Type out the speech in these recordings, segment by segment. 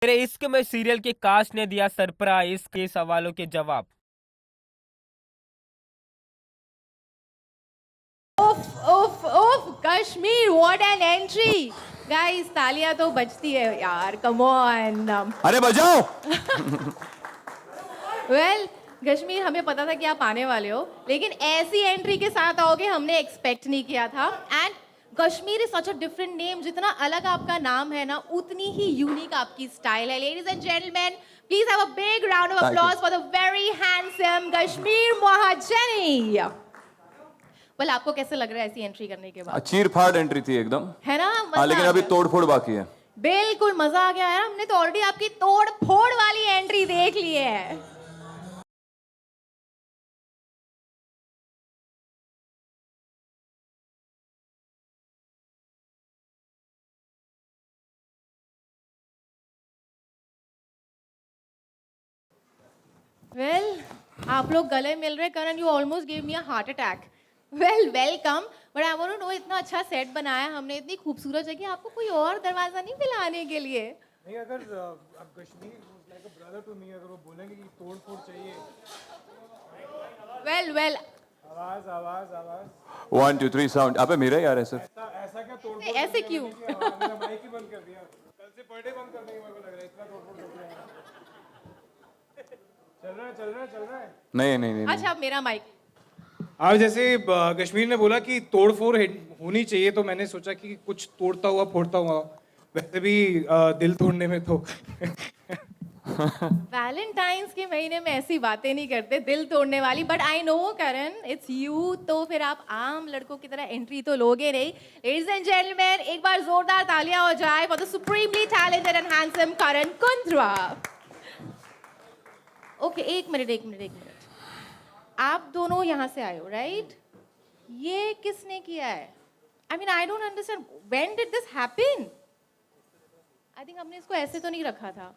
तेरे इश्क में सीरियल के कास्ट ने दिया सरप्राइज के सवालों के जवाब। उफ उफ Kashmir, what an entry. Guys तालियां तो बजती है यार, कम ऑन। अरे बजाओ। वेल कश्मीर, हमें पता था कि आप आने वाले हो, लेकिन ऐसी एंट्री के साथ आओगे हमने एक्सपेक्ट नहीं किया था। And Kashmir is such a different name. जितना अलग आपका नाम है ना, उतनी ही यूनिक आपकी स्टाइल है। Ladies and gentleman, please have a big round of Thank you. Applause for the very handsome Kashmir महाजनी। वेल आपको कैसे लग रहा है ऐसी एंट्री करने के बाद? चीर फाड़ एंट्री थी एकदम। है ना, हाँ, लेकिन अभी तोड़ फोड़ बाकी है। बिल्कुल मजा आ गया है। हमने तो ऑलरेडी आपकी तोड़ फोड़ वाली एंट्री देख ली है। वेल आप लोग गले मिल रहे। Karan, you almost give me a heart attack. Well welcome, but I want to know, इतना अच्छा सेट बनाया हमने, इतनी खूबसूरत जगह, आपको कोई और दरवाजा नहीं मिला आने के लिए? नहीं, अगर अब Kashmir like a brother to me, अगर वो बोलेंगे कि तोड़ फोड़ चाहिए। वेल वेल आवाज आवाज आवाज 1 2 3 साउंड। अबे मेरा ही आ रहा है सर। ऐसा क्या तोड़ फोड़? ऐसे क्यों? मेरा माइक ही बंद कर दिया। कल से पर डे बंद कर देंगे, मेरे को लग रहा है इतना तोड़ फोड़ कर दिया। चल रहा है चल रहा है चल रहा है। नहीं नहीं नहीं, नहीं। अच्छा, अब मेरा माइक। अब जैसे कश्मीर ने बोला कि तोड़ फोड़ होनी चाहिए, तो मैंने सोचा कि कुछ तोड़ता हुआ फोड़ता हुआ। वैसे भी दिल तोड़ने में तो वैलेंटाइंस के महीने में ऐसी बातें नहीं करते दिल तोड़ने वाली। But I no Karan, it's you, तो फिर आप आम लड़कों की तरह एंट्री तो लोगे नहीं। लेडीज एंड जेंटलमैन, एक बार जोरदार तालियां हो जाए for the supremely talented and handsome Karan Kundra. Okay, एक मिनट। आप दोनों यहाँ से आए हो, राइट? ये किसने किया है? I mean I don't understand, when did this happen? I think हमने इसको ऐसे तो नहीं रखा था।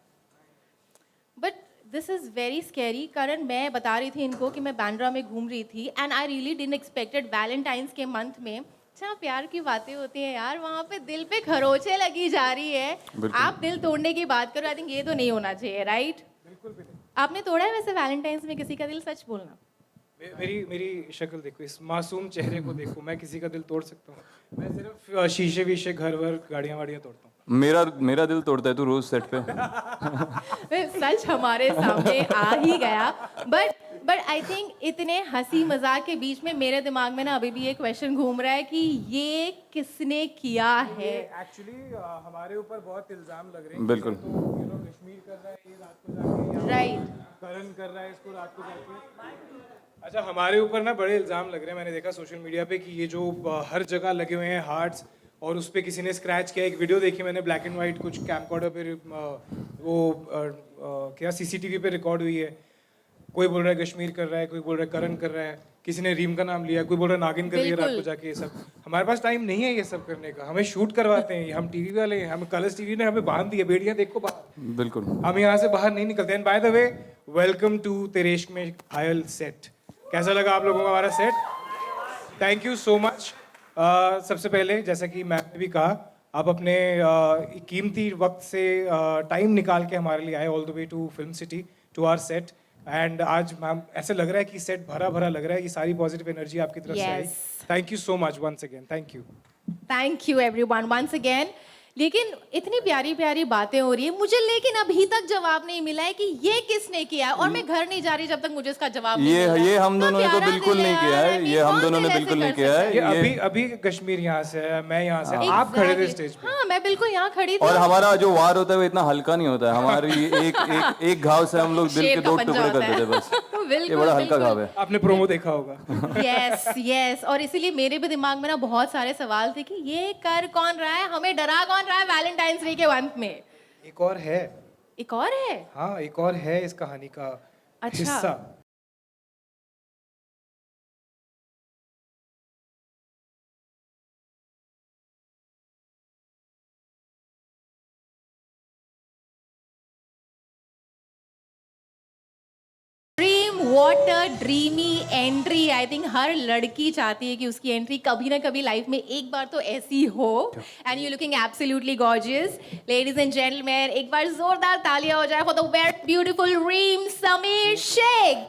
But this is very scary. कारण मैं बता रही थी इनको कि मैं बांद्रा में घूम रही थी, and I really didn't expected Valentine's के मंथ में अच्छा प्यार की बातें होती हैं यार, वहाँ पे दिल पे खरोचे लगी जा रही है। आप दिल तोड़ने की बात करो, आई थिंक ये तो नहीं होना चाहिए, राइट? बिल्कुल भी नहीं। आपने तोड़ा है वैसे वैलेंटाइंस में किसी का दिल? सच बोलना। मेरी मेरी शक्ल देखो, इस मासूम चेहरे को देखो, मैं किसी का दिल तोड़ सकता हूँ? मैं सिर्फ शीशे वीशे, घर वर, गाड़ियाँ वाड़ियाँ तोड़ता हूँ। मेरा मेरा दिल तोड़ता है तू रोज सेट पे। सच हमारे सामने आ ही गया। बट आई थिंक इतने हंसी मजाक के बीच में मेरे दिमाग में ना अभी भी ये क्वेश्चन घूम रहा है कि ये किसने किया है? एक्चुअली हमारे ऊपर बहुत इल्जाम लग रहे हैं। बिल्कुल। तो कश्मीर कर रहा है ये रात को जाके, राइट। करण कर रहा है इसको रात को जाके। अच्छा, हमारे ऊपर ना बड़े इल्जाम लग रहे हैं। मैंने देखा सोशल मीडिया पे कि ये जो हर जगह लगे हुए हैं हार्ट्स, और उस पर किसी ने स्क्रैच किया। एक वीडियो देखी मैंने, ब्लैक एंड वाइट, कुछ कैमकॉर्डर पे वो क्या सीसीटीवी पे रिकॉर्ड हुई है। कोई बोल रहा है कश्मीर कर रहा है, कोई बोल रहा है करण कर रहा है, किसी ने रीम का नाम लिया, कोई बोल रहा है नागिन कर रही है रात को जाके। ये सब हमारे पास टाइम नहीं है ये सब करने का। हमें शूट करवाते हैं, हम टीवी वाले हैं, हम कलर्स टीवी ने हमें बांध दिया, बेड़ियां देखो बाहर। बिल्कुल। हम यहाँ से बाहर नहीं निकलते। And by the way, welcome to Tere Ishq Mein घायल सेट। कैसा लगा आप लोगों को हमारा set? Thank you so much. सबसे पहले जैसा कि मैम ने भी कहा, आप अपने कीमती वक्त से टाइम निकाल के हमारे लिए आए all the way to Film City, to our set. And आज मैम ऐसे लग रहा है कि सेट भरा भरा लग रहा है। ये सारी पॉजिटिव एनर्जी आपकी तरफ से आई। Thank you so much once again. Thank you. Thank you everyone once again. लेकिन इतनी प्यारी प्यारी बातें हो रही है मुझे, लेकिन अभी तक जवाब नहीं मिला है कि ये किसने किया है। और मैं घर नहीं जा रही जब तक मुझे इसका जवाब नहीं मिल रहा है। ये हम इतना दोनों ने तो प्यारा बिल्कुल दिल नहीं किया है। यार, ये हम कौन दोनों ने दिल बिल्कुल ऐसे नहीं कर किया सकता है। ये ये अभी अभी कश्मीर यहाँ से है, मैं यहाँ से, आप खड़े थे स्टेज पे। हाँ, मैं बिल्कुल यहाँ खड़ी थी। और हमारा जो वार होता है वो इतना हल्का नहीं होता है। हमारी एक घाव से हम लोग दिल शेर के का 2 पंजा टुकड़े कर होता है। देते बस। बिल्कुल, ये बड़ा हल्का बिल्कुल। घाव है। आपने प्रोमो देखा होगा। यस यस, और इसीलिए मेरे भी दिमाग में ना बहुत सारे सवाल थे कि ये कर कौन रहा है, हमें डरा कौन रहा है वैलेंटाइंस डे के अंत में। एक और है। एक और है? हाँ, एक और है इस कहानी का अच्छा। हिस्सा। What a dreamy entry. I think हर लड़की चाहती है कि उसकी एंट्री कभी ना कभी लाइफ में एक बार तो ऐसी हो. And you're looking absolutely gorgeous. Ladies and gentlemen, एक बार जोरदार तालियां हो जाए for the very beautiful Reem Sameer Sheikh.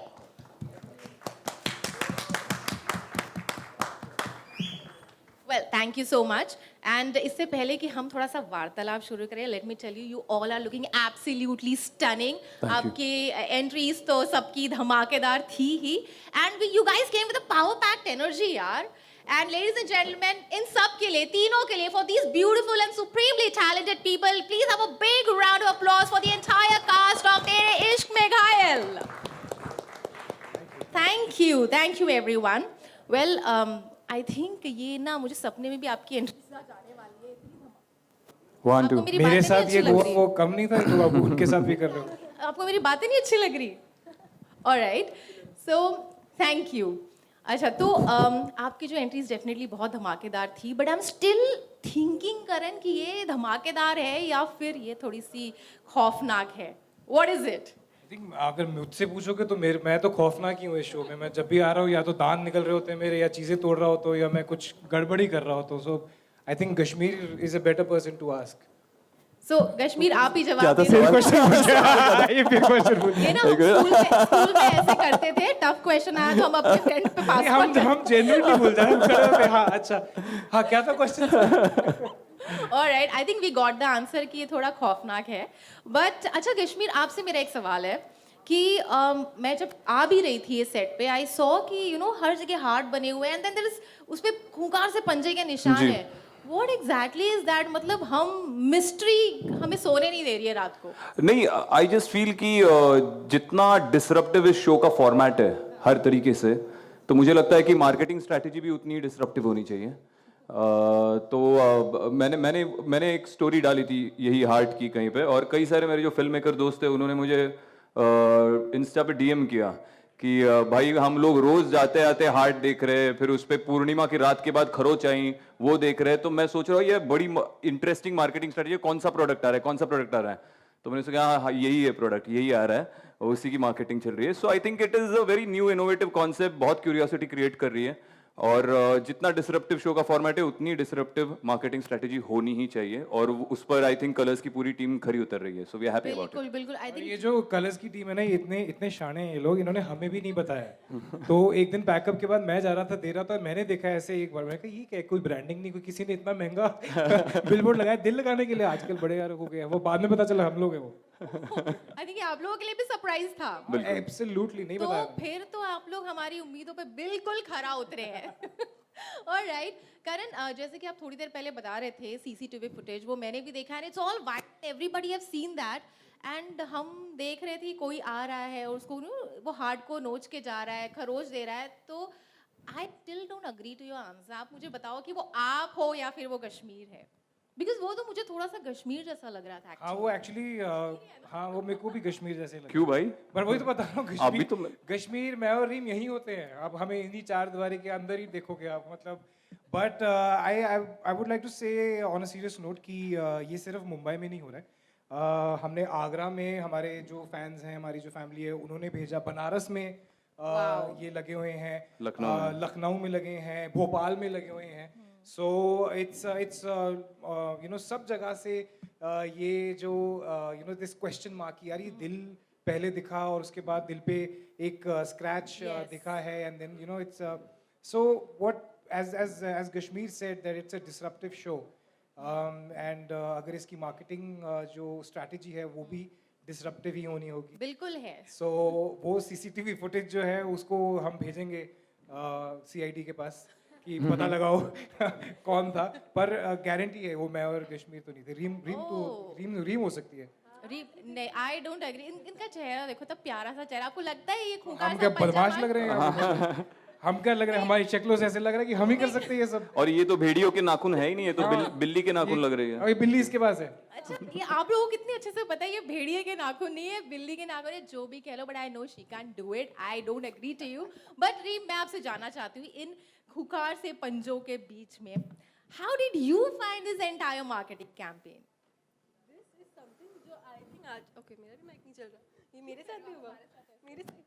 Well, thank you so much. And इससे पहले कि हम थोड़ा सा वार्तालाप शुरू करें, let me tell you, you all are looking absolutely stunning. आपकी entries तो सबकी धमाकेदार थी ही. And you guys came with a power-packed energy, यार. And ladies and gentlemen, इन सब के लिए, तीनों के लिए, for these beautiful and supremely talented people, please have a big round of applause for the entire cast of Tere Ishq Mein Ghayal. Thank you everyone. Well, I think ये ना मुझे सपने में भी आपकी एंट्री जाने वाली है. 1 2 आपको मेरी मेरे बातें नहीं साथ अच्छी ये लग रही? वो कम नहीं था तो आप उनके साथ भी कर रहे हो. आपको मेरी बातें नहीं अच्छी लग रही? Alright, so thank you. अच्छा तो आपकी जो एंट्रीज डेफिनेटली बहुत धमाकेदार थी, but I am still thinking Karan कि ये धमाकेदार है या फिर ये थोड़ी सी खौफनाक है. What is it? I think अगर मुझसे पूछोगे तो मैं तो खौफनाक ही हूँ इस शो में. मैं जब भी आ रहा हूँ या तो दांत निकल रहे होते हैं मेरे, या चीज़ें तोड़ रहा होता हूँ, या मैं कुछ गड़बड़ी कर रहा होता हूँ. So I think Kashmir is a better person to ask. So Kashmir आप ही क्या जवाब था दे दो. सवाल? ये फिर क्वेश्चन पूछ. ये ना हम स्कूल में ऐसे करते थे, टफ क्वेश्चन आया तो हम अपने फ्रेंड पे पास हम जेन्युइनली भूल जा रहे हैं. हाँ अच्छा, हाँ क्या था question? Alright, I think we got the answer कि ये थोड़ा खौफनाक है. But अच्छा कश्मीर, आपसे मेरा एक सवाल है कि मैं जब आ भी रही थी ये सेट पे, आई सॉ कि हर जगह हार्ट बने हुए हैं, एंड देन देयर इज उस पे खूंखार से पंजे के निशान जी. है. What exactly is that? मतलब हम मिस्ट्री हमें सोने नहीं दे रही है रात को. नहीं, आई जस्ट फील कि जितना डिसरप्टिव इस शो का फॉर्मेट है हर तरीके से, तो मुझे लगता है कि मार्केटिंग स्ट्रैटेजी भी उतनी डिसरप्टिव होनी चाहिए. तो मैंने एक स्टोरी डाली थी यही हार्ट की कहीं पे, और कई सारे मेरे जो फिल्म मेकर दोस्त थे उन्होंने मुझे इंस्टा पे डीएम किया कि भाई हम लोग रोज जाते आते हार्ट देख रहे हैं, फिर उस पे पूर्णिमा की रात के बाद खरोच आई वो देख रहे हैं. तो मैं सोच रहा हूँ ये बड़ी इंटरेस्टिंग मार्केटिंग स्ट्रेटजी. कौन सा प्रोडक्ट आ रहा है, कौन सा प्रोडक्ट आ रहा है, तो मैंने सोचा हाँ यही है प्रोडक्ट, यही आ रहा है, उसी की मार्केटिंग चल रही है. So I think it is a very new innovative concept, बहुत क्यूरियोसिटी क्रिएट कर रही है. और जितना डिसरप्टिव शो का फॉर्मेट है उतनी डिसरप्टिव मार्केटिंग स्ट्रेटजी होनी ही चाहिए, और उस पर आई थिंक कलर्स की पूरी टीम खरी उतर रही है. So we are happy about बिल्कुल बिल्कुल. आई और थिंक ये जो कलर्स की टीम है ना, ये इतने शाने हैं ये लोग, इन्होंने हमें भी नहीं बताया. तो एक दिन पैकअप के बाद मैं जा रहा था, दे रहा था, मैंने देखा ऐसे एक बार, मैं कहा ये क्या, कोई ब्रांडिंग नहीं, कोई किसी ने इतना महंगा बिलबोर्ड लगाया दिल लगाने के लिए. आजकल बड़े यार हो गए, वो बाद में पता चला हम लोग हैं वो. आई थिंक आप लोगों के लिए भी सरप्राइज था. एब्सोल्युटली नहीं तो बताया. फिर तो आप लोग हमारी उम्मीदों पे बिल्कुल खरा उतरे हैं. ऑलराइट करण, जैसे कि आप थोड़ी देर पहले बता रहे थे सीसीटीवी फुटेज, वो मैंने भी देखा है. It's all white, everybody have seen that. And हम देख रहे थे कोई आ रहा है और उसको वो हार्ट को नोच के जा रहा है, खरोच दे रहा है. तो I still don't agree to your answer. आप मुझे बताओ कि वो आप हो या फिर वो कश्मीर है, बिकॉज वो तो मुझे थोड़ा सा कश्मीर जैसा लग रहा था. हाँ वो एक्चुअली, हाँ वो मेरे को भी कश्मीर जैसे लगा. क्यों भाई? पर वही तो बता रहा हूँ, अभी तो कश्मीर मैं और रीम यही होते हैं. अब हमें इन्हीं चार दीवारी के अंदर ही देखोगे आप, मतलब. But I would like to say on a serious note कि ये सिर्फ मुंबई में नहीं हो रहा है. हमने आगरा में, हमारे जो फैंस हैं, हमारी जो फैमिली है, उन्होंने भेजा. बनारस में ये लगे हुए हैं, लखनऊ में लगे हैं, भोपाल में लगे हुए हैं. सो इट्स सब जगह से ये जो दिस क्वेश्चन मार्क कि यार ये दिल पहले दिखा और उसके बाद दिल पे एक स्क्रैच दिखा है, and then it's so what as Kashmir said that it's a disruptive show, and अगर इसकी मार्केटिंग जो स्ट्रैटेजी है वो भी डिसरप्टिव ही होनी होगी. बिल्कुल है. सो वो सीसीटीवी फुटेज जो है उसको हम भेजेंगे सीआईडी के पास कि पता लगाओ कौन था. पर गारंटी है वो मैं और कश्मीर तो नहीं थे. रीम हो सकती है. नहीं, आई डोंट एग्री. इनका चेहरा देखो, तब प्यारा सा चेहरा. आपको लगता है ये खूंखार हम सा क्या बदमाश लग रहे हैं? हम क्या लग रहे हैं, हमारी शक्लों से ऐसे लग रहा है कि हम ही कर सकते हैं ये सब. और ये तो भेड़ियों के नाखून है ही नहीं, ये तो बिल्ली के नाखून लग रही है. अभी बिल्ली इसके पास है. अच्छा, ये आप लोगों को कितने अच्छे से पता है ये भेड़िए के नाखून नहीं है, बिल्ली के नाखून है. जो भी कह लो, but I know she can do it. I don't agree to you. But Reem, मैं आपसे जानना चाहती हूँ, इन खुखार से पंजों के बीच में, how did you find this entire marketing campaign? This is something जो I think आज ओके मेरा भी माइक नहीं चल रहा, ये मेरे साथ भी हुआ,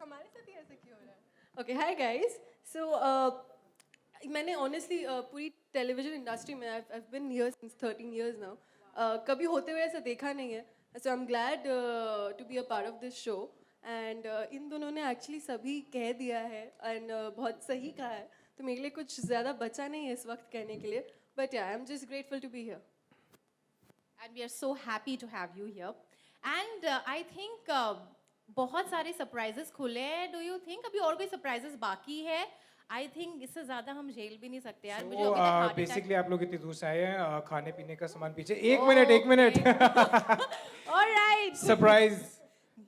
हमारे साथ ही ऐसे क्यों हो रहा है? ओके हाय गाइस, सो मैंने ऑनेस्टली पूरी टेलीविजन इंडस्ट्री में I been here since 13 years now, कभी होते हुए ऐसा देखा नहीं है, so I am glad to be a part of this show and इन दोनों ने एक्चुअली सभी कह दिया है एंड बहुत सही कहा है, तो मेरे लिए कुछ ज़्यादा बचा नहीं है इस वक्त कहने के लिए, but I am just grateful to be here. And we are so happy to have you here. And I think बहुत सारे surprises खुले हैं. Do you think अभी और कोई surprises बाकी है? I think इससे ज़्यादा हम झेल भी नहीं सकते यार. मुझे अभी तक heart attack. बेसिकली आप लोग इतनी दूर से आए हैं, खाने पीने का सामान पीछे. एक minute. All right. Surprise.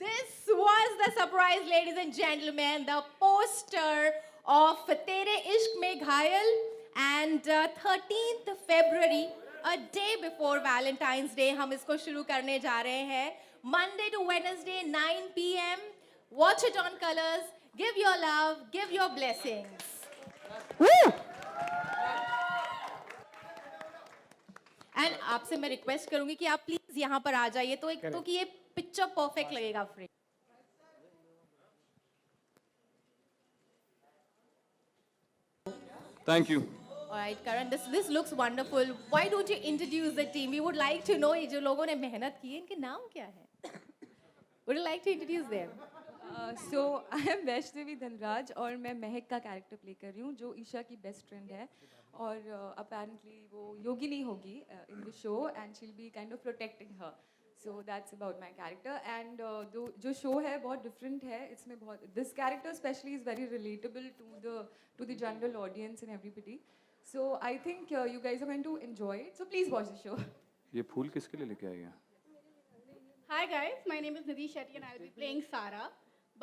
This was the surprise, ladies and gentlemen. The poster of Tere Ishq Mein Ghayal, and 13th February, a day before Valentine's Day, हम इसको शुरू करने जा रहे हैं. Monday to Wednesday, 9 p.m. Watch it on Colors. Give your love, give your blessings. Woo! And आपसे मैं request करूंगी कि आप प्लीज यहाँ पर आ जाइए, तो एक तो कि ये पिक्चर परफेक्ट लगेगा frame. Thank you. All right, Karan, this looks wonderful. Why don't you introduce the team? We would like to know ये जो लोगों ने मेहनत की है, इनके नाम क्या है? Would you like to introduce them? So I M Vaishnavi Dhanraj और मैं महक का कैरेक्टर प्ले कर रही हूँ जो ईशा की बेस्ट फ्रेंड है और अपेरेंटली वो योगिनी होगी in the show and she will be kind of protecting her. So that's about my character and जो शो है बहुत डिफरेंट है. इसमें बहुत this character specially is very relatable to the general audience and everybody. So I think you guys are going to enjoy it, so please watch the show. ये फूल किसके लिए लेके आई है? Hi guys, my name is Nidhi Shetty and I'll be playing Sara.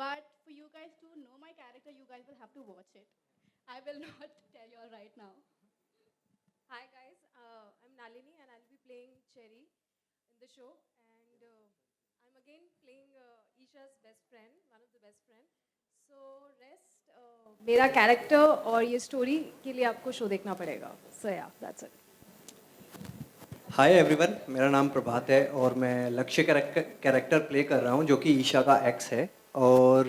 But for you guys to know my character, you guys will have to watch it. I will not tell you all right now. Hi guys, I'm Nalini and I'll be playing Cherry in the show and I'm again playing Isha's best friend, one of the best friend. So rest मेरा character और ये story के लिए आपको show देखना पड़ेगा. So yeah, that's it. Hi everyone, मेरा नाम प्रभात है और मैं लक्ष्य कैरेक्टर प्ले कर रहा हूँ जो कि ईशा का एक्स है और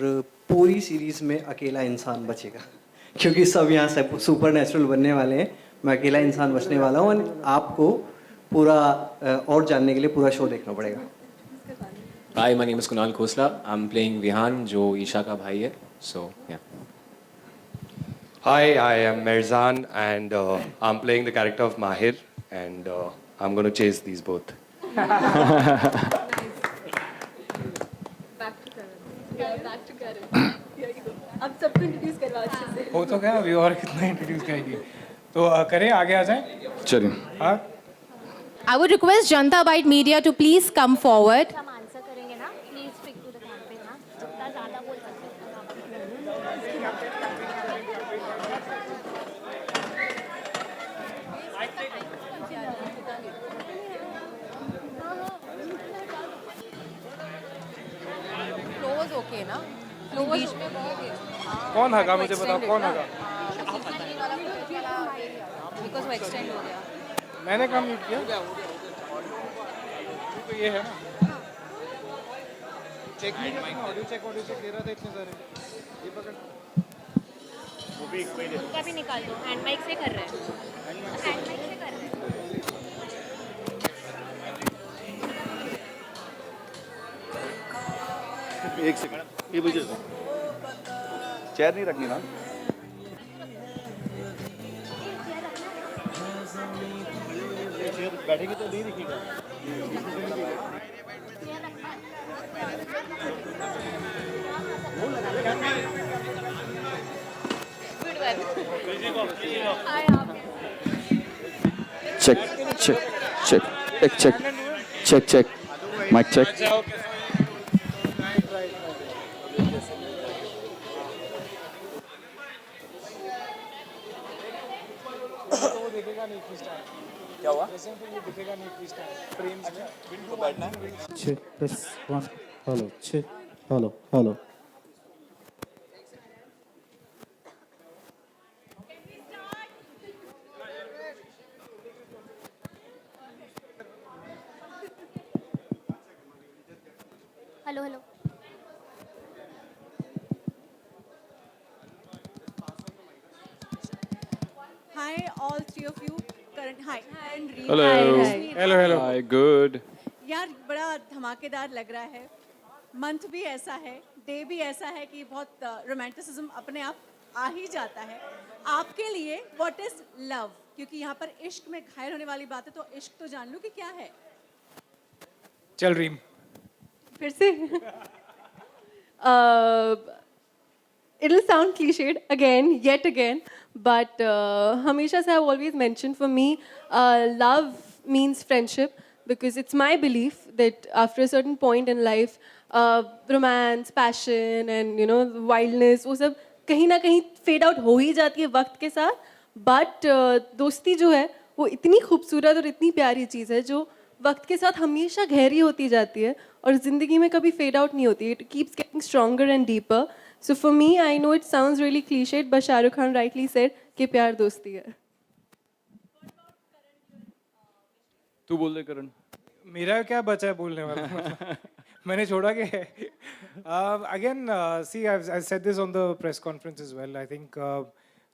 पूरी सीरीज़ में अकेला इंसान बचेगा क्योंकि सब यहाँ से सुपर नेचुरल बनने वाले हैं. मैं अकेला इंसान बचने वाला हूँ और आपको पूरा और जानने के लिए पूरा शो देखना पड़ेगा. Hi, my name is Kunal Khosla. I am playing Vihaan जो ईशा का भाई है. सो या. Hi, I am Mirzan and I'm playing the character of Mahir and I'm going to chase these both. Back to Karan. Here you go. अब सबको introduce करवा अच्छे से. हो तो गया, अभी और कितना इंट्रोड्यूस करेगी. तो करें, आगे आ जाएं. चलिए. हाँ. I would request Janta Bite Media to please come forward. हम आंसर करेंगे ना, please stick to the campaign ना, जितना ज़्यादा बोल सकते हैं. Close okay ना? Close में कौन हगा, मुझे बताओ कौन हगा. because वो extend हो गया. मैंने काम म्यूट किया. तो ये है ना. चेक ऑडियो चेक दे रहा था इतने सारे. ये पकड़. उनका भी निकाल दो, हैंड माइक से कर रहे हैं. हैंड माइक से कर रहे हैं. एक सेकंड, ये मुझे चेयर नहीं रखनी ना. चेयर बैठेगी तो नहीं दिखेगा. चेक चेक चेक एक चेक चेक माइक चेक. क्या हुआ? दिखेगा नहीं इस टाइम फ्रेम्स में. बैठना है. Check plus one. Hello check. Hello. Hello hello Hi, all three of you. Current hi. And Reem. Hello. Hello, hello. Hi, good. यार बड़ा धमाकेदार लग रहा है. मंथ भी ऐसा है, डे भी ऐसा है कि बहुत रोमांटिसिज्म अपने आप आ ही जाता है. आपके लिए व्हाट इज लव? क्योंकि यहाँ पर इश्क में घायल होने वाली बात है, तो इश्क तो जान लो कि क्या है. चल रीम. फिर से it'll sound cliched again, yet again, but हमेशा से I've always mentioned, for me love means friendship, because it's my belief that after a certain point in life romance, passion and wildness वो सब कहीं ना कहीं fade out हो ही जाती है वक्त के साथ. but दोस्ती जो है वो इतनी खूबसूरत और इतनी प्यारी चीज़ है जो वक्त के साथ हमेशा गहरी होती जाती है और ज़िंदगी में कभी फेड आउट नहीं होती. It keeps getting stronger and deeper. So for me, I know it sounds really clichéd, but Shahrukh Khan rightly said कि प्यार दोस्ती है. तू बोल दे करण. मेरा क्या बचा है बोलने वाला? मैंने छोड़ा कि again see I've said this on the press conference as well. I think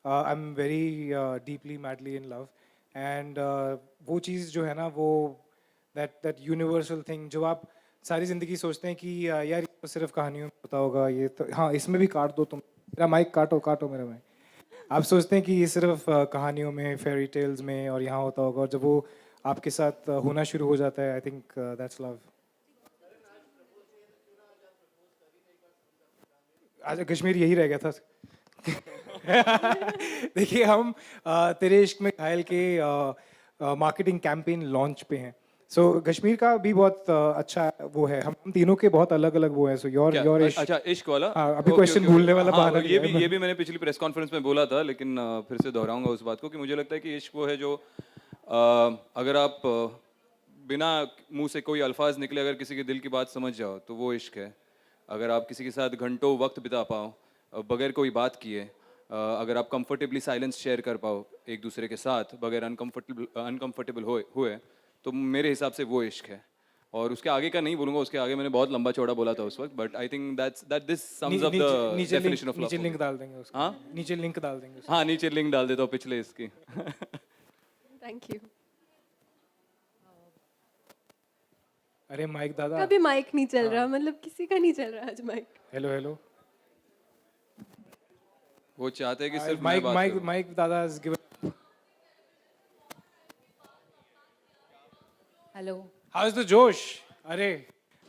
I'm very deeply madly in love and वो चीज़ जो है ना वो that universal thing जो आप सारी ज़िंदगी सोचते हैं कि यार ये तो सिर्फ कहानियों में होता होगा, ये तो हाँ इसमें भी काट दो तुम मेरा माइक, काटो मेरा माइक. आप सोचते हैं कि ये सिर्फ कहानियों में, फेयरी टेल्स में और यहाँ होता होगा, और जब वो आपके साथ होना शुरू हो जाता है, आई थिंक दैट्स लव. आज कश्मीर यही रह गया था. देखिए हम तेरे इश्क में घायल के मार्केटिंग कैंपेन लॉन्च पे हैं. सो कश्मीर का भी बहुत अच्छा वो है. हम तीनों के बहुत अलग अलग वो है. सो योर इश्क. अच्छा, इश्क वाला. हाँ, अभी क्वेश्चन भूलने वाला हाँ, बहाना ये भी मैंने पिछली प्रेस कॉन्फ्रेंस में बोला था, लेकिन फिर से दोहराऊंगा उस बात को कि मुझे लगता है कि इश्क वो है जो अगर आप बिना मुंह से कोई अल्फाज निकले अगर किसी के दिल की बात समझ जाओ तो वो इश्क है. अगर आप किसी के साथ घंटों वक्त बिता पाओ बगैर कोई बात किए, अगर आप कंफर्टेबली साइलेंस शेयर कर पाओ एक दूसरे के साथ बगैर अनकंफर्टेबल हुए, तो मेरे हिसाब से वो इश्क है. और उसके आगे का नहीं बोलूंगा, उसके आगे मैंने बहुत लंबा चौड़ा बोला था उस वक्त, but I think that this sums up the definition of love. नीचे लिंक डाल देंगे उसका. हाँ, नीचे लिंक डाल देंगे. हाँ, नीचे लिंक डाल देता हूँ पिछले इसकी. Thank you. अरे माइक दादा. कभी माइक नहीं चल रहा, मतलब किसी का नहीं चल रहा आज माइक. Hello hello. वो चाहते हैं कि सिर्फ माइक दादा has given. Hello. How's the जोश? अरे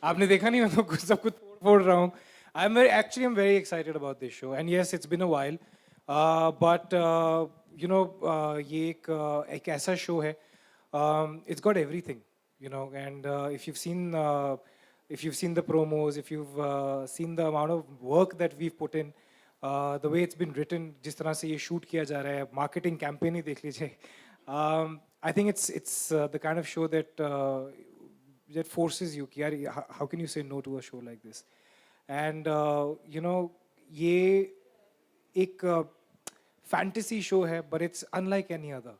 आपने देखा नहीं, मैं तो कुछ सब कुछ फोड़ रहा हूँ. I'm very excited about this show, and yes, it's been a while, but ये एक ऐसा शो है. It's got everything, and if you've seen the promos, if you've seen the amount of work that we've put in, the way it's been written, जिस तरह से ये shoot किया जा रहा है, marketing campaign ही देख लीजिए. I think it's the kind of show that forces you कि यार how can you say no to a show like this? And ये एक fantasy show है, but it's unlike any other.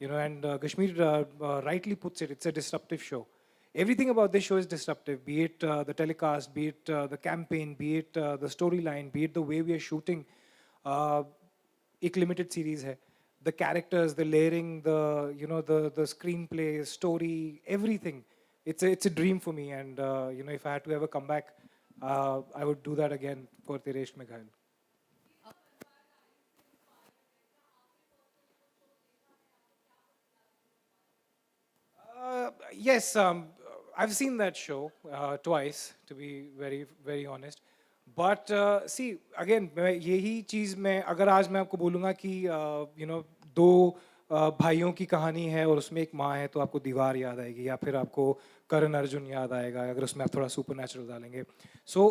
And Kashmir rightly puts it, it's a disruptive show. Everything about this show is disruptive, be it the telecast, be it the campaign, be it the storyline, be it the way we are shooting. एक limited series है. The characters, the layering, the screenplay, story, everything. It's a dream for me, and if I had to ever come back, I would do that again for Tere Ishq Mein Ghayal. Yes, I've seen that show twice, to be very, very honest. But see, again, यही चीज़ मैं अगर आज मैं आपको बोलूँगा कि दो भाइयों की कहानी है और उसमें एक माँ है, तो आपको दीवार याद आएगी, या फिर आपको करण अर्जुन याद आएगा अगर उसमें आप थोड़ा सुपर नेचुरल डालेंगे. So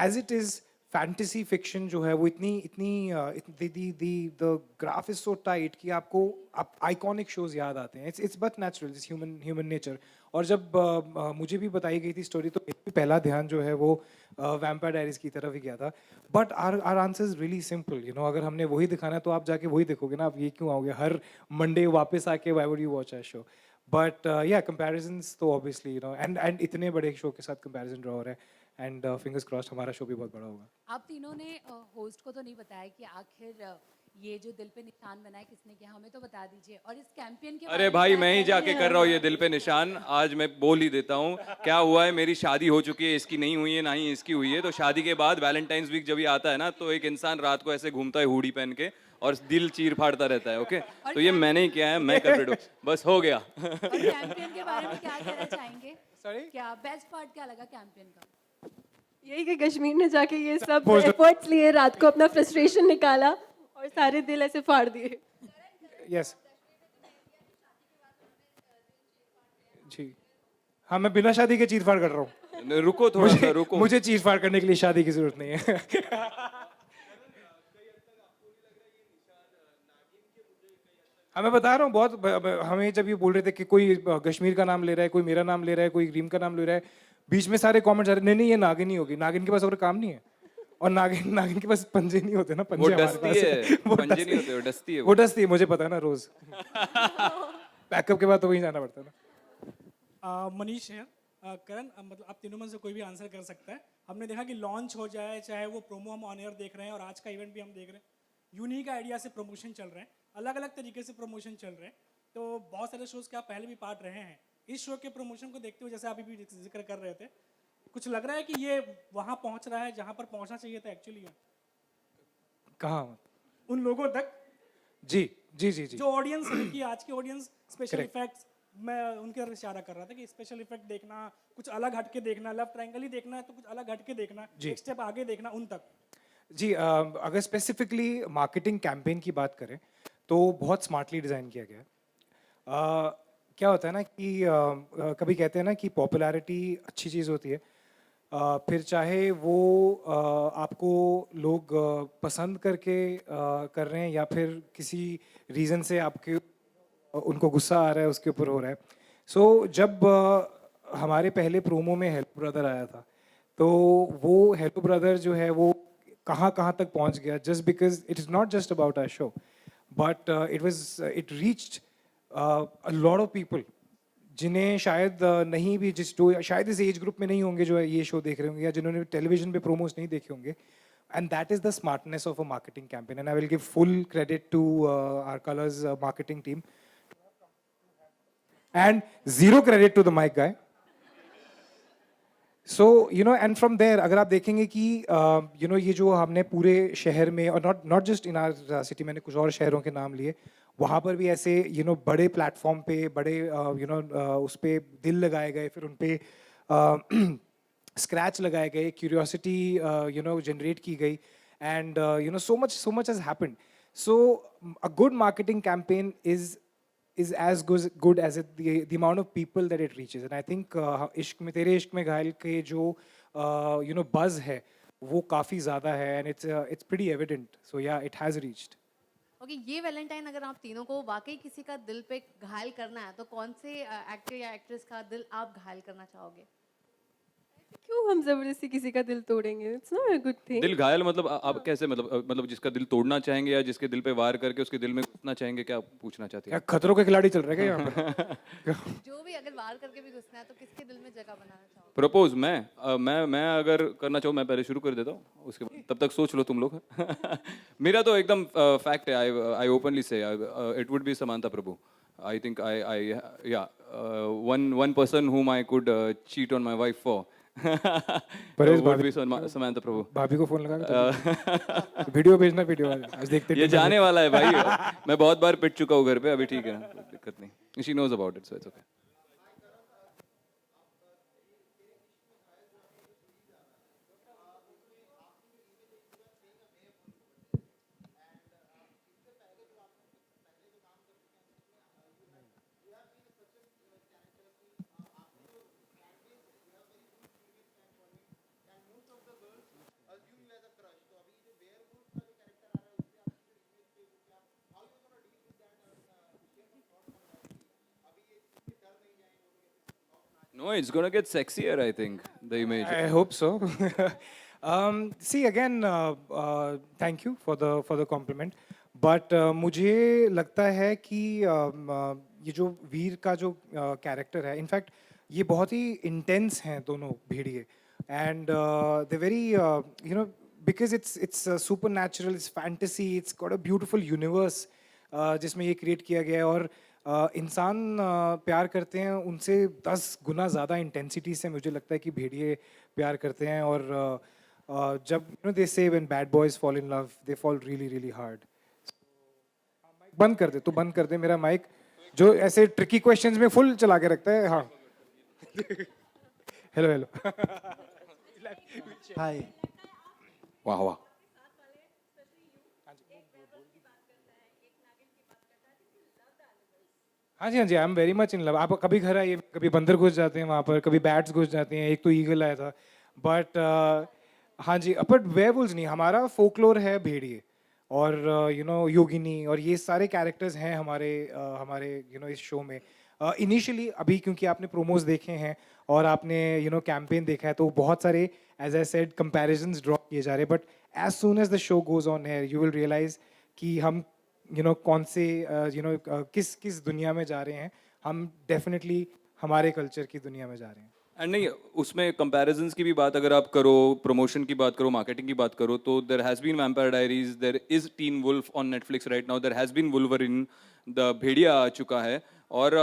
as it is fantasy fiction जो है वो the graph is so tight कि आपको आइकॉनिक शोज याद आते हैं. It's but natural, it's human nature. और जब मुझे भी बताई गई थी स्टोरी, तो मेरा पहला ध्यान जो है वो वैम्पायर डायरीज की तरफ ही गया था. But our answer is really simple. अगर हमने वही दिखाना है तो आप जाके वही देखोगे ना. आप ये क्यों आओगे हर मंडे वापस आके why would you watch a show? But या कंपैरिजंस तो ऑब्वियसली एंड इतने बड़े शो के साथ कंपैरिजन ड्रॉ हो रहा है. एंड फिंगर्स क्रॉस्ड हमारा शो भी बहुत बड़ा होगा. आप तीनों ने होस्ट को तो नहीं बताया कि आखिर ये जो दिल पे निशान बनाए किसने किया, हमें तो बता दीजिए. और इस कैंपेन के अरे भाई मैं ही जाके कर रहा हूँ ये दिल पे निशान. आज मैं बोल ही देता हूँ क्या हुआ है. मेरी शादी हो चुकी है, इसकी नहीं हुई है, ना ही इसकी हुई है. तो शादी के बाद वैलेंटाइंस वीक जब ये आता है ना, तो एक इंसान रात को ऐसे घूमता है हुडी पहन के और दिल चीर फाड़ता रहता है. ओके, तो ये मैंने ही किया है, मैं कल्प्रिट हूँ. बस हो गया. और कैंपेन के बारे में क्या कहना चाहेंगे? Sorry? क्या बेस्ट पार्ट क्या लगा कैंपेन का? यही कि कश्मीर ने जाके ये सब एफर्ट्स लिए, रात को अपना फ्रस्ट्रेशन निकाला और सारे दिल ऐसे फाड़ दिए. यस जी. हाँ, मैं बिना शादी के चीर फाड़ कर रहा हूँ. रुको थोड़ा सा, रुको. मुझे चीर फाड़ करने के लिए शादी की जरूरत नहीं है. हाँ, मैं बता रहा हूँ बहुत. हमें जब ये बोल रहे थे कि कोई कश्मीर का नाम ले रहा है, कोई मेरा नाम ले रहा है, कोई रीम का नाम ले रहा है, बीच में सारे कमेंट्स आ रहे, नहीं ये नागिन ही होगी. नागिन के पास और काम नहीं है. और नागिन के पास पंजे नहीं होते ना. पंजे वो हमारे डसती पास है, वो पंजे नहीं होते, वो डसती है. वो डसती है, मुझे पता है ना. रोज बैकअप के बाद तो वहीं जाना पड़ता है ना. मनीष है. करण, मतलब आप तीनों में से कोई भी आंसर कर सकता है. हमने देखा कि लॉन्च हो जाए, चाहे वो प्रोमो हम ऑन एयर देख रहे हैं और आज का इवेंट भी हम देख रहे हैं, यूनिक आइडिया से प्रमोशन चल रहे हैं, अलग अलग तरीके से प्रमोशन चल रहे हैं. तो बहुत सारे शोज के आप पहले भी पार्ट रहे हैं. इस शो के प्रमोशन को देखते हुए, जैसे आप भी जिक्र कर रहे थे, कुछ लग रहा है कि ये वहां पहुंच रहा है जहां पर पहुंचना चाहिए था एक्चुअली? कहाँ? उन लोगों तक जी जी जी जी. जो ऑडियंस है कि आज की ऑडियंस स्पेशल Correct. इफेक्ट्स, मैं उनके तरफ इशारा कर रहा था कि स्पेशल इफेक्ट देखना, कुछ अलग हटके देखना, लव ट्रायंगल ही देखना है तो कुछ अलग हटके देखना, जी. एक स्टेप आगे देखना, उन तक. जी, अगर स्पेसिफिकली मार्केटिंग कैंपेन की बात करें तो बहुत स्मार्टली डिज़ाइन किया गया है. क्या होता है ना कि कभी कहते हैं ना कि पॉपुलैरिटी अच्छी चीज़ होती है. फिर चाहे वो आपको लोग पसंद करके कर रहे हैं या फिर किसी रीज़न से आपके उनको गुस्सा आ रहा है, उसके ऊपर हो रहा है. सो जब हमारे पहले प्रोमो में हेल्प ब्रदर आया था, तो वो हेल्प ब्रदर जो है वो कहाँ कहाँ तक पहुँच गया, just because it is not just about our show, but it reached a lot of people जिन्हें शायद नहीं भी, शायद इस एज ग्रुप में नहीं होंगे जो ये शो देख रहे होंगे, या जिन्होंने टेलीविजन पे प्रोमोस नहीं देखे होंगे. And that is the smartness of a marketing campaign, and I will give full credit to our Colors marketing team and zero credit to the mic guy. So you know, and from there अगर आप देखेंगे कि you know ये जो हमने पूरे शहर में, और not just in our city, मैंने कुछ और शहरों के नाम लिए, वहाँ पर भी ऐसे you know बड़े प्लेटफॉर्म पे बड़े you know उस पे दिल लगाए गए, फिर उन पे स्क्रैच लगाए गए, क्यूरियोसिटी you know जनरेट की गई, and you know so much has happened. So a good marketing campaign is as good as the amount of people that it reaches, and I think इश्क में तेरे इश्क में घायल के जो you know buzz है वो काफ़ी ज़्यादा है, and it's pretty evident. So yeah, it has reached. Okay, ये वैलेंटाइन अगर आप तीनों को वाकई किसी का दिल पे घायल करना है तो कौन से एक्टर या एक्ट्रेस का दिल आप घायल करना चाहोगे? क्यों हम जबरदस्ती किसी का दिल तोड़ेंगे? It's not a good thing. दिल घायल मतलब आप कैसे, मतलब जिसका दिल तोड़ना चाहेंगे या जिसके दिल पे वार करके उसके दिल में घुसना चाहेंगे, क्या पूछना चाहते हैं? खतरों के खिलाड़ी चल रहे हैं क्या यहाँ पर? जो भी अगर वार करके भी घुसना है तो किसके दिल में जगह बनाना चाहोगे? प्रपोज मैं अगर करना चाहूँ, मैं पहले शुरू कर देता हूँ, उसके बाद तब तक सोच लो तुम लोग. मेरा तो एकदम फैक्ट है. I openly say it would be Samantha Prabhu. I think one person whom I could cheat on my wife for would be Samantha Prabhu. भाभी को फोन लगा वीडियो भेजना, वीडियो आज देखते. ये जाने वाला है भाई. मैं बहुत बार पिट चुका हूँ घर पे, अभी ठीक है, दिक्कत नहीं. She knows about it, so it's okay. No, it's gonna get sexier, I think, the image. I hope so. See again, thank you for the compliment. But मुझे लगता है कि ये जो वीर का जो कैरेक्टर है, इनफैक्ट ये बहुत ही इंटेंस हैं दोनों भेड़िए, and they're very because it's supernatural, it's fantasy, it's got a beautiful universe जिसमें ये create किया गया है, और इंसान प्यार करते हैं उनसे 10 गुना ज़्यादा इंटेंसिटी से मुझे लगता है कि भेड़िए प्यार करते हैं, और जब they say when bad boys fall in love they fall really really hard. बंद कर दे, तू बंद कर दे मेरा माइक, जो ऐसे ट्रिकी क्वेश्चंस में फुल चला के रखता है. हाँ. Hello hello. हाय. वाह वाह. हाँ जी हाँ जी, I am very much in love. आप कभी घर आइए, कभी बंदर घुस जाते हैं वहाँ पर, कभी बैट्स घुस जाते हैं, एक तो ईगल आया था, बट हाँ जी. बट वेयरवुल्व्स नहीं, हमारा फोकलोर है भेड़िए और योगिनी, और ये सारे कैरेक्टर्स हैं हमारे इस शो में. इनिशियली अभी क्योंकि आपने प्रोमोज देखे हैं और आपने कैंपेन देखा है, तो बहुत सारे as I said comparisons draw किए जा रहे हैं, but as soon as the show goes on air you will realise कि हम कौन से किस दुनिया में जा रहे हैं. हम डेफिनेटली हमारे कल्चर की दुनिया में जा रहे हैं. एंड नहीं, उसमें कंपैरिजंस की भी बात अगर आप करो, प्रमोशन की बात करो, मार्केटिंग की बात करो, तो there has been Vampire Diaries, there is Teen Wolf on Netflix right now, there has been Wolverine, the Bhediya आ चुका है. और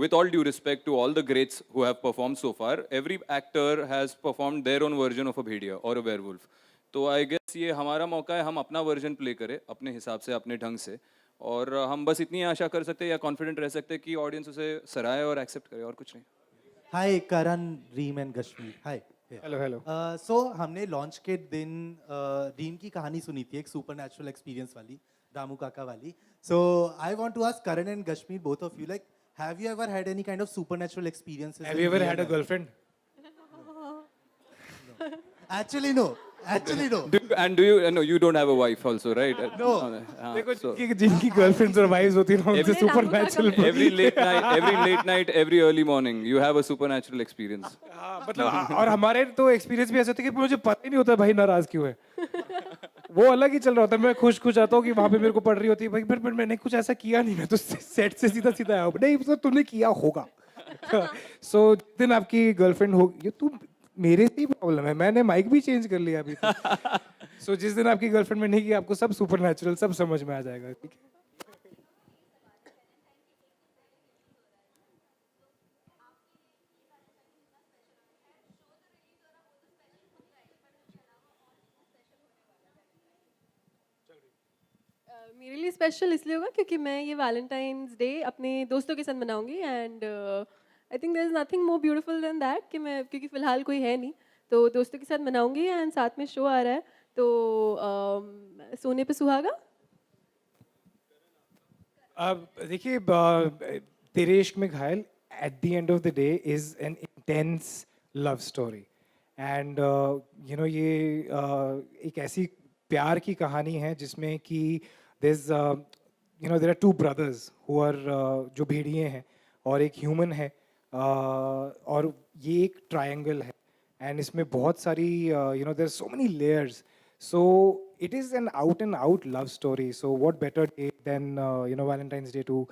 with all due respect to all the greats who have perform so far, every actor has perform their own version of a Bhediya और a werewolf. तो I guess ये हमारा मौका है, हम अपना वर्जन प्ले करें अपने हिसाब से, अपने ढंग से, और हम बस इतनी आशा कर सकते हैं या कॉन्फिडेंट रह सकते हैं कि ऑडियंस उसे सराहे और एक्सेप्ट करे, और कुछ नहीं. Hi Karan, Reem and Kashmir. Hi. Hello hello. So हमने लॉन्च के दिन रीम की कहानी सुनी थी, एक सुपरनैचुरल एक्सपीरियंस वाली, दामू काका वाली. So I want to ask Karan and Kashmir, both of you, like have you ever had any kind of supernatural experiences? Have you ever had a girlfriend? Actually no. Actually no. And do you no, you don't have a wife also, right? No. देखो जिनकी girlfriends और wives होती हैं ना, उनसे supernatural. every late night, every early morning, you have a supernatural experience. मतलब और हमारे तो एक्सपीरियंस भी ऐसे होते हैं कि मुझे पता ही नहीं होता भाई नाराज क्यों है. वो अलग ही चल रहा होता है. मैं खुश आता हूँ कि वहाँ पे मेरे को पड़ रही होती है भाई, पर मैंने कुछ ऐसा किया नहीं, मैं तो सेट से सीधा आया हूँ. नहीं, तो तूने किया होगा. सो दिन आपकी गर्लफ्रेंड होगी, तू मेरे से ही प्रॉब्लम है, मैंने माइक भी चेंज कर लिया अभी. सो जिस दिन आपकी गर्लफ्रेंड में नहीं की, आपको सब सुपरनैचुरल सब समझ में आ जाएगा. ठीक है. मेरे लिए स्पेशल इसलिए होगा क्योंकि मैं ये वैलेंटाइंस डे अपने दोस्तों के साथ मनाऊंगी, and I think there is nothing more beautiful than that कि मैं, क्योंकि फ़िलहाल कोई है नहीं, तो दोस्तों के साथ मनाऊंगी, एंड साथ में शो आ रहा है, तो सोने पे सुहागा. अब देखिए, तेरे Ishq Mein Ghayal at the end of the day is an intense love story, and ये एक ऐसी प्यार की कहानी है जिसमें कि there are two brothers who are जो भेड़िए हैं और एक ह्यूमन है, और ये एक ट्रायंगल है, एंड इसमें बहुत सारी there so many layers. So it is an out and out love story, so what better day than Valentine's Day to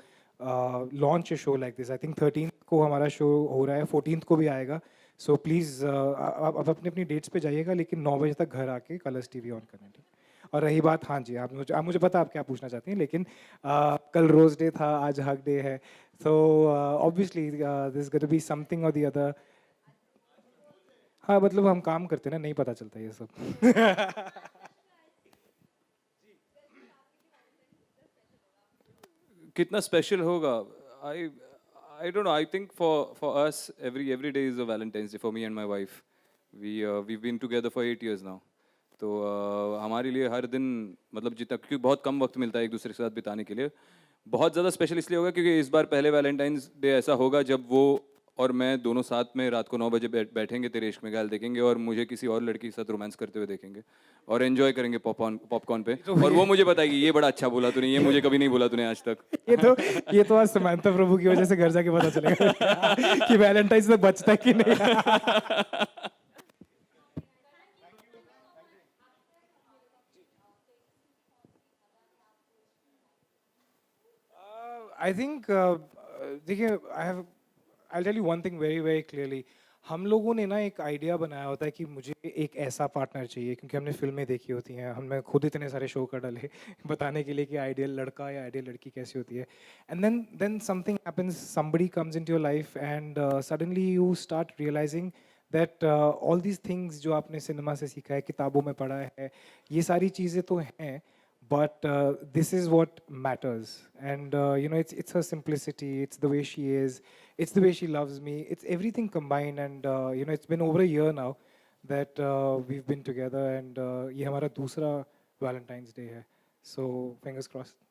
launch a show like this. I think 13th को हमारा show हो रहा है, 14th को भी आएगा. So please आप अपनी डेट्स पे जाइएगा, लेकिन 9 बजे तक घर आके कलर्स टीवी ऑन करना. ठीक. और रही बात, हाँ जी, आप मुझे पता आप क्या पूछना चाहती हैं, लेकिन कल रोज डे था, आज हक डे है, so obviously there's going to be something or the other. हाँ, मतलब हम काम करते हैं ना, नहीं पता चलता ये सब. कितना स्पेशल होगा, I don't know. I think for us every day is a Valentine's Day for me and my wife. We've been together for 8 years now. तो हमारे लिए हर दिन, मतलब जितना, क्योंकि बहुत कम वक्त मिलता है एक दूसरे के साथ बिताने के लिए, बहुत ज़्यादा स्पेशल इसलिए होगा क्योंकि इस बार पहले वैलेंटाइंस डे ऐसा होगा जब वो और मैं दोनों साथ में रात को 9 बजे बैठेंगे, तेरे इश्क में घायल देखेंगे, और मुझे किसी और लड़की के साथ रोमांस करते हुए देखेंगे, और एंजॉय करेंगे पॉपकॉर्न पे, और वो मुझे बताएगी ये बड़ा अच्छा बोला तूने, ये मुझे कभी नहीं बोला तूने आज तक. ये तो आज समांता प्रभु की वजह से घर जाके पता चलेगा कि वैलेंटाइंस तक बचता है कि नहीं. I think देखिए, I'll tell you one thing very very clearly. हम लोगों ने ना एक आइडिया बनाया होता है कि मुझे एक ऐसा पार्टनर चाहिए, क्योंकि हमने फिल्में देखी होती हैं, हमने खुद इतने सारे शो कर डाले बताने के लिए कि आइडियल लड़का या आइडियल लड़की कैसी होती है. And then something happens, somebody comes into your life and suddenly you start realizing that all these things जो आपने सिनेमा से सीखा है, किताबों में पढ़ा है, ये सारी चीज़ें तो हैं, but this is what matters. And you know, it's her simplicity, it's the way she is, it's the way she loves me, it's everything combined. And you know, it's been over a year now that we've been together, and ये हमारा दूसरा Valentine's Day है, so fingers crossed.